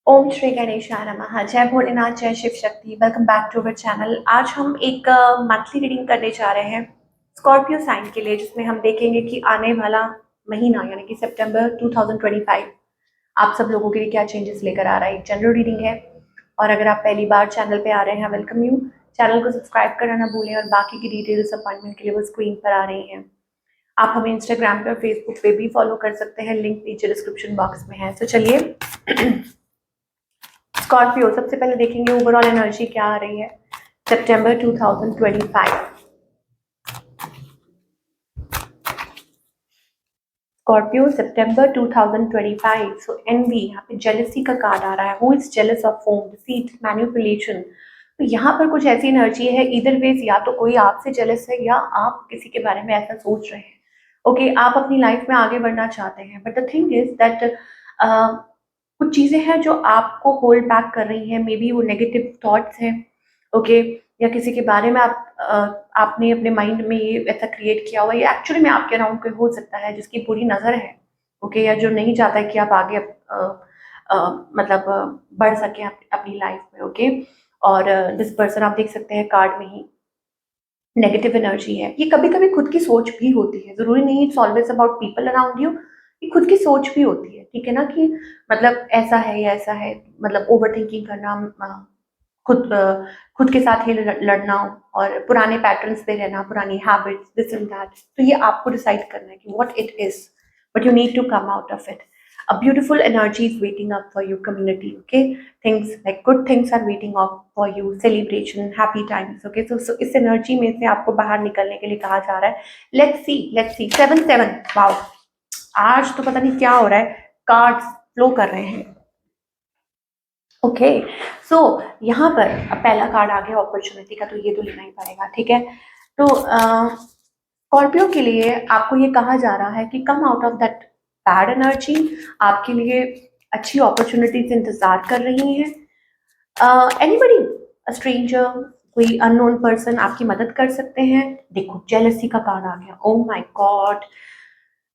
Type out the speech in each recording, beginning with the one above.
ओम श्री गणेशाय नमः। जय भोलेनाथ, जय Shiv Shakti. Welcome back to our channel. आज हम एक मंथली रीडिंग करने जा रहे हैं स्कॉर्पियो साइन के लिए, जिसमें हम देखेंगे कि आने वाला महीना यानी कि सितंबर 2025 आप सब लोगों के लिए क्या चेंजेस लेकर आ रहा है। एक जनरल रीडिंग है और अगर आप पहली बार चैनल पे आ रहे हैं, वेलकम यू। चैनल को सब्सक्राइब करना ना भूलें और बाकी की डिटेल्स अपॉइंटमेंट के लिए वो स्क्रीन पर आ रही हैं। आप हमें इंस्टाग्राम पे और फेसबुक पे भी फॉलो कर सकते हैं, लिंक नीचे डिस्क्रिप्शन बॉक्स में है। तो चलिए स्कॉर्पियो सबसे पहले देखेंगे ओवरऑल एनर्जी क्या आ रही है सितंबर 2025। स्कॉर्पियो सितंबर 2025। सो एनवी, यहाँ पे जेलसी का कार्ड आ रहा है। Who is jealous of home, deceit, manipulation. तो यहाँ पर कुछ ऐसी एनर्जी है, इधर वेज या तो कोई आपसे जेलस है या आप किसी के बारे में ऐसा सोच रहे हैं। ओके आप अपनी लाइफ में आगे बढ़ना चाहते हैं, but the thing is that कुछ चीजें हैं जो आपको होल्ड बैक कर रही हैं। मे बी वो नेगेटिव थॉट्स हैं। ओके या किसी के बारे में आपने अपने माइंड में ये ऐसा क्रिएट किया हुआ, ये एक्चुअली में आपके अराउंड कोई हो सकता है जिसकी बुरी नजर है। ओके या जो नहीं चाहता है कि आप आगे मतलब बढ़ सके अपनी लाइफ में। ओके और दिस पर्सन आप देख सकते हैं कार्ड में ही नेगेटिव एनर्जी है। ये कभी कभी खुद की सोच भी होती है, जरूरी नहीं it's always about people around you. ये खुद की सोच भी होती है, ठीक है ना, कि मतलब ऐसा है या ऐसा है। मतलब ओवर थिंकिंग करना, खुद के साथ ही लड़ना और पुराने पैटर्न्स पे रहना, पुरानी हैबिट्स, दिस एंड दैट। तो ये आपको डिसाइड करना है कि what it is, but you need to come out of it. A beautiful energy is waiting up for your community. Okay, things like good things are waiting up for you, celebration, happy times. Okay, so इस energy में से आपको बाहर निकलने के लिए कहा जा रहा है। Let's see 7-7। वाओ, आज तो पता नहीं क्या हो रहा है, कार्ड्स फ्लो कर रहे हैं। ओके सो यहाँ पर अब पहला कार्ड आ गया अपॉर्चुनिटी का, तो ये तो लेना ही पड़ेगा, ठीक है। तो स्कॉर्पियो के लिए आपको ये कहा जा रहा है कि कम out of that bad energy. आपके लिए अच्छी अपॉर्चुनिटीज इंतजार कर रही हैं। एनीबडी, अ स्ट्रेंजर, कोई अननोन पर्सन आपकी मदद कर सकते हैं। देखो जेलसी का कार्ड आ गया, oh my God.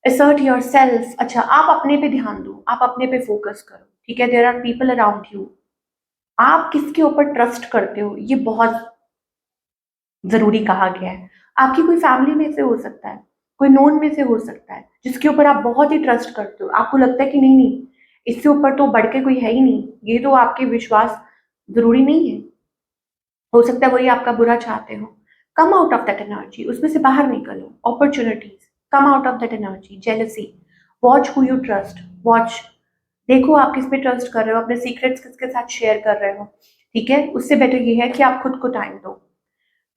Assert your self. अच्छा आप अपने पे ध्यान दो, आप अपने पे फोकस करो, ठीक है। There are people around you. आप किसके ऊपर ट्रस्ट करते हो, ये बहुत जरूरी कहा गया है। आपकी कोई फैमिली में से हो सकता है, कोई नोन में से हो सकता है, जिसके ऊपर आप बहुत ही ट्रस्ट करते हो। आपको लगता है कि नहीं नहीं, इससे ऊपर तो बढ़ के कोई है ही नहीं, ये तो आपके विश्वास जरूरी नहीं है। हो सकता है वही आपका बुरा चाहते हो। कम आउट ऑफ दैट एनर्जी, उसमें से बाहर निकलो। Opportunities, come out of that energy. Jealousy, watch who you trust. Watch, देखो आप किस पे ट्रस्ट कर रहे हो, अपने सीक्रेट्स किसके साथ शेयर कर रहे हो, ठीक है। उससे बेटर ये है कि आप खुद को टाइम दो।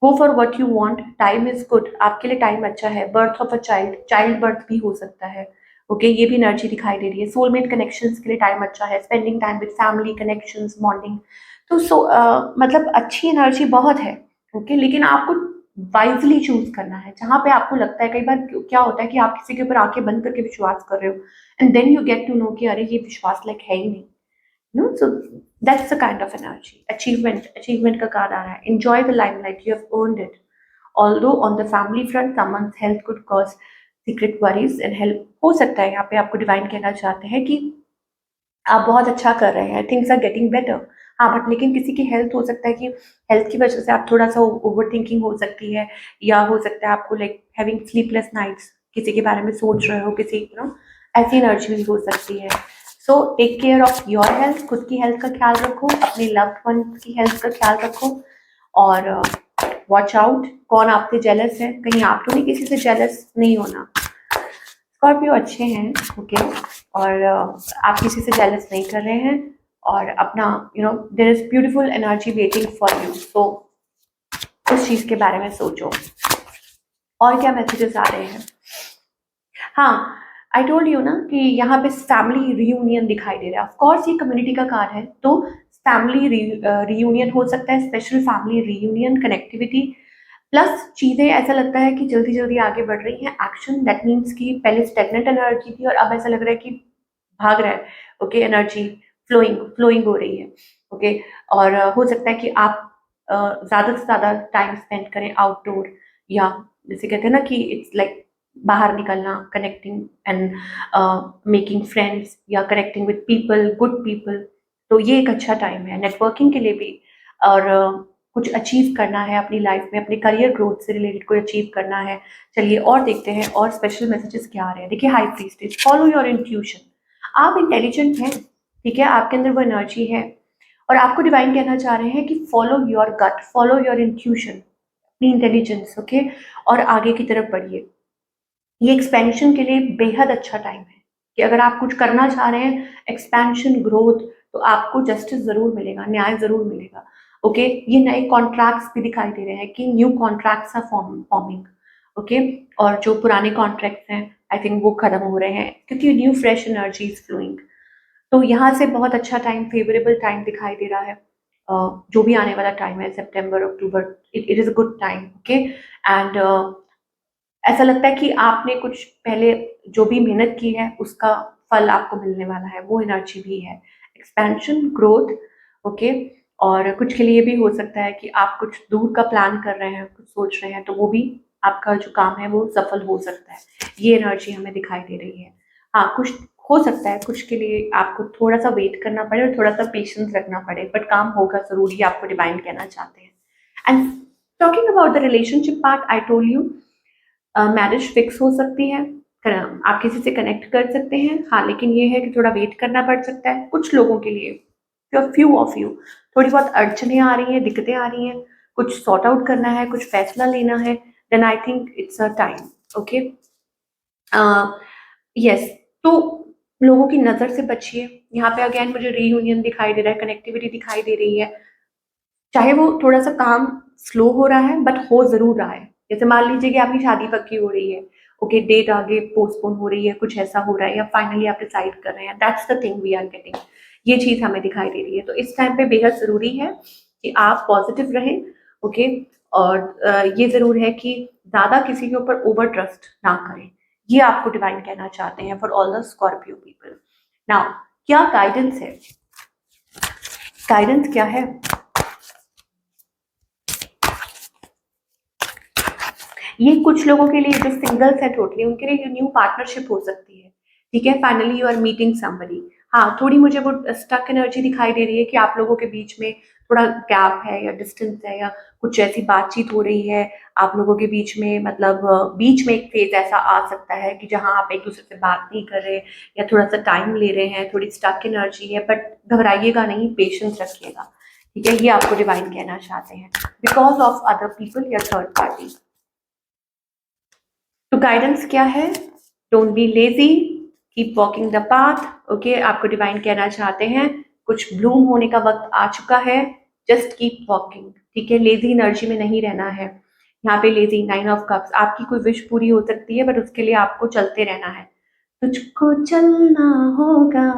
Go for what you want, time is good, आपके लिए टाइम अच्छा है। Birth of a child, child birth भी हो सकता है। ओके ये भी एनर्जी दिखाई दे रही है। सोलमेट कनेक्शंस के लिए टाइम अच्छा है। Spending time with family connections, bonding. तो मतलब अच्छी एनर्जी बहुत है। ओके लेकिन आपको वाइजली चूज करना है। जहां पे आपको लगता है, कई बार क्या होता है कि आप किसी के ऊपर आंखें बंद करके विश्वास कर रहे हो and then you get to know कि अरे ये विश्वास लायक है ही नहीं। No, so that's the kind of energy. Achievement का कार्ड आ रहा है। Enjoy the limelight, you have earned it. Although on the family front, someone's health could cause secret worries and help। हो सकता है यहाँ पे आपको डिवाइन कहना चाहते हैं कि आप बहुत अच्छा कर रहे हैं, थिंग्स आर गेटिंग बेटर। हाँ बट लेकिन किसी की हेल्थ, हो सकता है कि हेल्थ की वजह से आप थोड़ा सा ओवर थिंकिंग हो सकती है, या हो सकता है आपको लाइक हैविंग स्लीपलेस नाइट्स, किसी के बारे में सोच रहे हो, किसी ऐसी एनर्जी भी हो सकती है। So take care of your health, खुद की हेल्थ का ख्याल रखो, अपने लव्ड वन की हेल्थ का ख्याल रखो। और वॉच आउट, कौन आपसे जेलस है, कहीं आप तो नहीं किसी से जेलस नहीं होना। स्कॉर्पियो अच्छे हैं, ओके और आप किसी से जेलस नहीं कर रहे हैं और अपना there is beautiful energy waiting for you. तो उस चीज के बारे में सोचो। और क्या मैसेजेस आ रहे हैं। हाँ आई टोल्ड यू ना कि यहाँ पे फैमिली रियूनियन दिखाई दे रहा है। ऑफकोर्स ये कम्युनिटी का कार्ड है, तो फैमिली रियूनियन हो सकता है, special family reunion, connectivity plus चीजें ऐसा लगता है कि जल्दी जल्दी आगे बढ़ रही हैं। एक्शन, दैट मीन्स कि पहले स्टेगनेंट एनर्जी थी और अब ऐसा लग रहा है कि भाग रहा है। ओके एनर्जी फ्लोइंग फ्लोइंग हो रही है। ओके और हो सकता है कि आप ज्यादा से ज्यादा टाइम स्पेंड करें आउटडोर, या जैसे कहते हैं ना कि इट्स लाइक बाहर निकलना, कनेक्टिंग एंड मेकिंग फ्रेंड्स, या connecting with people, good people. तो ये एक अच्छा टाइम है नेटवर्किंग के लिए भी, और कुछ अचीव करना है अपनी लाइफ में, अपने करियर ग्रोथ से रिलेटेड कोई अचीव करना है। चलिए और देखते हैं और स्पेशल मैसेजेस क्या आ रहे हैं। देखिए high priestess, follow your intuition. आप इंटेलिजेंट हैं, ठीक है, आपके अंदर वो एनर्जी है, और आपको डिवाइन कहना चाह रहे हैं कि follow your gut, follow your intuition, अपनी इंटेलिजेंस, ओके, और आगे की तरफ बढ़िए। ये एक्सपेंशन के लिए बेहद अच्छा टाइम है कि अगर आप कुछ करना चाह रहे हैं, एक्सपेंशन, ग्रोथ, तो आपको जस्टिस जरूर मिलेगा, न्याय जरूर मिलेगा। ओके, ये नए कॉन्ट्रैक्ट्स भी दिखाई दे रहे हैं कि new contracts are forming. Okay, और जो पुराने कॉन्ट्रैक्ट्स हैं आई थिंक वो खत्म हो रहे हैं क्योंकि new fresh energy is flowing. तो यहाँ से बहुत अच्छा टाइम, फेवरेबल टाइम दिखाई दे रहा है। जो भी आने वाला टाइम है, सितंबर, अक्टूबर, it is a good time. Okay, and ऐसा लगता है कि आपने कुछ पहले जो भी मेहनत की है उसका फल आपको मिलने वाला है, वो एनर्जी भी है, एक्सपेंशन, ग्रोथ। ओके, और कुछ के लिए भी हो सकता है कि आप कुछ दूर का प्लान कर रहे हैं, कुछ सोच रहे हैं, तो वो भी आपका जो काम है वो सफल हो सकता है। ये एनर्जी हमें दिखाई दे रही है। हाँ, कुछ हो सकता है कुछ के लिए आपको थोड़ा सा वेट करना पड़े और थोड़ा सा पेशेंस रखना पड़े, बट काम होगा जरूर, ये आपको डिवाइन कहना चाहते हैं। And talking about the relationship part, I told you marriage fix हो सकती है, आप किसी से कनेक्ट कर सकते हैं, हाँ, लेकिन ये है कि थोड़ा वेट करना पड़ सकता है कुछ लोगों के लिए। फ्यू ऑफ यू, थोड़ी बहुत अड़चने आ रही हैं, दिक्कतें आ रही हैं, कुछ सॉर्ट आउट करना है, कुछ फैसला लेना है, then I think it's a time. Okay, yes, तो लोगों की नज़र से बचिए। यहाँ पे अगेन मुझे रीयूनियन दिखाई दे रहा है, कनेक्टिविटी दिखाई दे रही है, चाहे वो थोड़ा सा काम स्लो हो रहा है बट हो जरूर रहा है। जैसे मान लीजिए कि आपकी शादी पक्की हो रही है, ओके, डेट आगे पोस्टपोन हो रही है, कुछ ऐसा हो रहा है, या फाइनली आप डिसाइड कर रहे हैं, that's the thing we are getting. ये चीज हमें दिखाई दे रही है। तो इस टाइम पे बेहद जरूरी है कि आप पॉजिटिव रहें, ओके, और ये जरूर है कि ज्यादा किसी के ऊपर ओवर ट्रस्ट ना करें। ये आपको डिवाइन कहना चाहते हैं for all the Scorpio people. Now क्या गाइडेंस है, गाइडेंस क्या है? ये कुछ लोगों के लिए जो सिंगल्स है टोटली, उनके लिए न्यू पार्टनरशिप हो सकती है, ठीक है, finally you are meeting somebody. हाँ, थोड़ी मुझे वो स्टक एनर्जी दिखाई दे रही है कि आप लोगों के बीच में थोड़ा गैप है या डिस्टेंस है, या कुछ ऐसी बातचीत हो रही है आप लोगों के बीच में, मतलब बीच में एक फेज ऐसा आ सकता है कि जहाँ आप एक दूसरे से बात नहीं कर रहे या थोड़ा सा टाइम ले रहे हैं, थोड़ी स्टक एनर्जी है, बट घबराइएगा नहीं, पेशेंस रखिएगा, ठीक है, ये आपको डिवाइन कहना चाहते हैं बिकॉज ऑफ अदर पीपल या थर्ड पार्टी। तो गाइडेंस क्या है? Don't be lazy, keep walking the path. Okay, आपको डिवाइन कहना चाहते हैं कुछ ब्लूम होने का वक्त आ चुका है, जस्ट कीप वॉकिंग, ठीक है, लेजी एनर्जी में नहीं रहना है। यहाँ पे लेजी, 9 ऑफ कप्स, आपकी कोई विश पूरी हो सकती है बट उसके लिए आपको चलते रहना है। तुझको चलना होगा,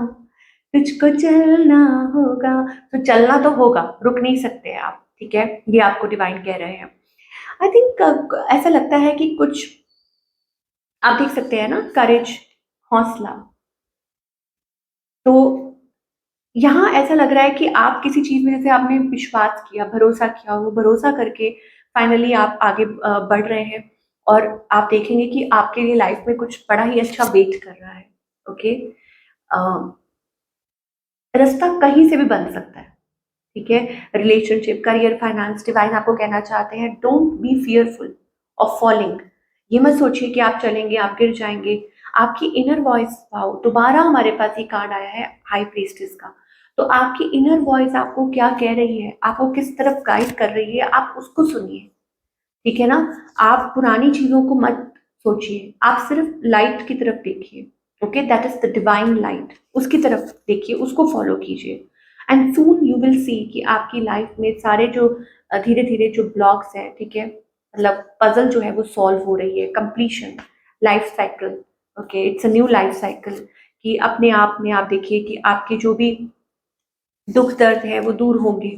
तुझको चलना होगा, तो चलना तो होगा, रुक नहीं सकते आप, ठीक है, ये आपको डिवाइन कह रहे हैं। आई थिंक ऐसा लगता है कि कुछ आप देख सकते हैं ना, करेज, हौसला, तो यहाँ ऐसा लग रहा है कि आप किसी चीज में जैसे आपने विश्वास किया, भरोसा किया, वो भरोसा करके फाइनली आप आगे बढ़ रहे हैं, और आप देखेंगे कि आपके लिए लाइफ में कुछ बड़ा ही अच्छा वेट कर रहा है। ओके, रास्ता कहीं से भी बन सकता है, ठीक है, रिलेशनशिप, करियर, फाइनेंस, डिवाइन आपको कहना चाहते हैं don't be fearful of falling. ये मत सोचिए कि आप चलेंगे, आप गिर जाएंगे। आपकी इनर वॉइस, वाओ, दोबारा हमारे पास ये कार्ड आया है हाई प्रीस्टेस का। तो आपकी इनर वॉइस आपको क्या कह रही है, आपको किस तरफ गाइड कर रही है, आप उसको सुनिए, ठीक है ना। आप पुरानी चीजों को मत सोचिए, आप सिर्फ लाइट की तरफ देखिए, okay, that is the divine light, उसकी तरफ देखिए, उसको फॉलो कीजिए, and soon you will see कि आपकी लाइफ में सारे जो धीरे धीरे जो ब्लॉक्स हैं, ठीक है, मतलब पजल जो है वो सॉल्व हो रही है, completion, life cycle, okay, it's a new life cycle, कि अपने आप में आप देखिए कि आपके जो भी दुख दर्द है वो दूर होंगे।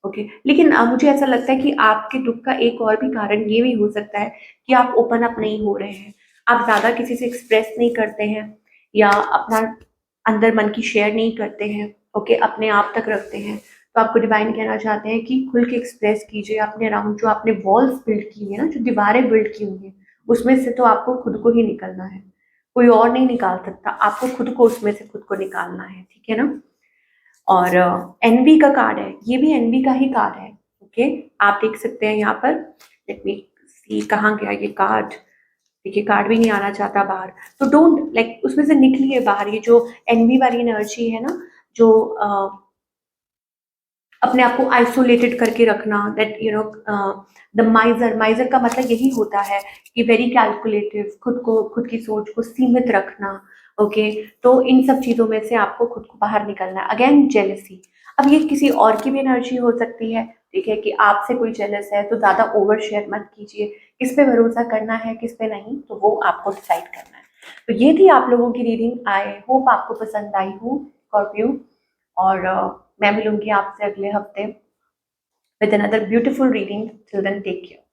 ओके, लेकिन मुझे ऐसा लगता है कि आपके दुख का एक और भी कारण ये भी हो सकता है कि आप ओपन अप नहीं हो रहे हैं, आप ज़्यादा किसी से एक्सप्रेस नहीं करते हैं, या अपना अंदर मन की शेयर नहीं करते हैं, ओके, अपने आप तक रखते हैं। तो आपको डिवाइन कहना चाहते हैं कि खुल के एक्सप्रेस कीजिए अपने अराउंड, जो आपने वॉल्स बिल्ड की है ना, जो दीवारें बिल्ड की हुई हैं, उसमें से तो आपको खुद को ही निकलना है, कोई और नहीं निकाल सकता, आपको खुद को उसमें से खुद को निकालना है, ठीक है ना। और एनवी का कार्ड है, ये भी एनवी का ही कार्ड है। ओके, आप देख सकते हैं यहाँ पर, लेट मी सी कहाँ गया ये कार्ड। देखिए कार्ड भी नहीं आना चाहता बाहर, तो डोंट लाइक उसमें से निकलिए बाहर। ये जो एनवी वाली एनर्जी है ना, जो अपने आप को आइसोलेटेड करके रखना, दैट यू नो द माइजर, माइजर का मतलब यही होता है कि वेरी कैलकुलेटिव, खुद को, खुद की सोच को सीमित रखना। ओके, तो इन सब चीज़ों में से आपको खुद को बाहर निकलना है। अगेन जेलसी, अब ये किसी और की भी एनर्जी हो सकती है, ठीक है, कि आपसे कोई जेलस है तो ज़्यादा ओवर शेयर मत कीजिए। किस पे भरोसा करना है, किस पे नहीं, तो वो आपको डिसाइड करना है। तो ये थी आप लोगों की रीडिंग। आई होप आपको पसंद आई हो स्कॉर्पियो, और मैं मिलूंगी आपसे अगले हफ्ते with another beautiful reading. Till then, take care.